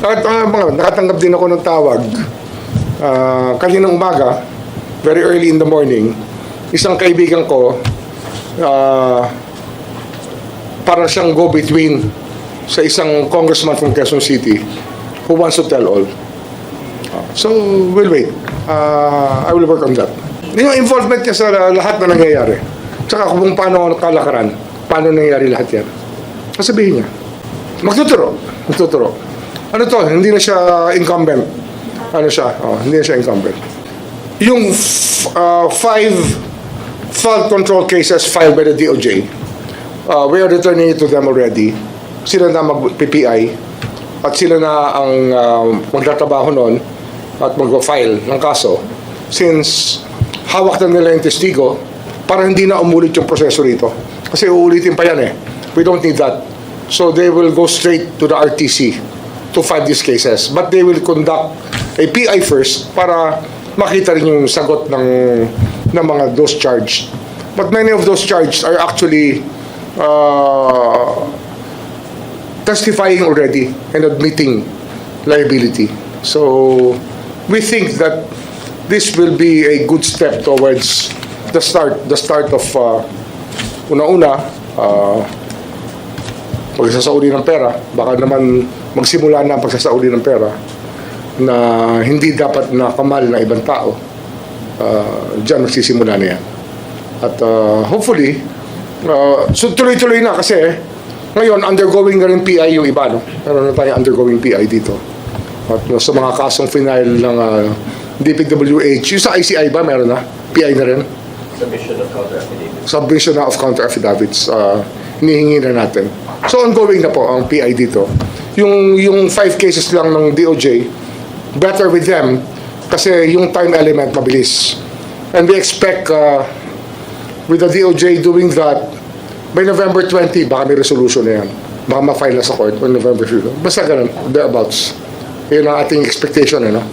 At nakatanggap din ako ng tawag kaninang umaga, very early in the morning, isang kaibigan ko, para siyang go-between sa isang congressman from Quezon City who wants to tell all. So, we'll wait. I will work on that. Yung involvement niya sa lahat na nangyayari. Tsaka kung paano kalakaran, paano nangyayari lahat yan. Sasabihin niya. Magtuturo. Ano to? Hindi na siya incumbent. Hindi na siya incumbent. Yung 5 flood control cases filed by the DOJ, we are returning it to them already. Sila na mag-PPI at sila na ang magtatrabaho nun at mag-file ng kaso since hawak na nila yung testigo para hindi na umulit yung proseso rito. Kasi uulitin pa yan eh. We don't need that. So they will go straight to the RTC to file these cases. But they will conduct a PI first para makita rin yung sagot ng mga those charged. But many of those charged are actually testifying already and admitting liability. So we think that this will be a good step towards the start of una-una pagsasauli ng pera. Baka naman magsimula na ang pagsasauli ng pera na hindi dapat nakamal na ibang tao. Diyan magsisimula na yan. At hopefully, so tuloy-tuloy na kasi ngayon undergoing na rin PI yung iba. No? Meron na tayong undergoing PI dito. At sa mga kasong final ng DPWH, yung sa ICI ba meron na? PI na rin? Submission of counter-affidavits. Submission na of counter-affidavits. Hinihingi na natin. So ongoing na po ang PI dito. Yung 5 cases lang ng DOJ, better with them kasi yung time element mabilis. And we expect with the DOJ doing that, by November 20, baka may resolution na yan. Baka ma-file na sa court on November 2. Basta ganun, thereabouts. Yun ang ating expectation, ano?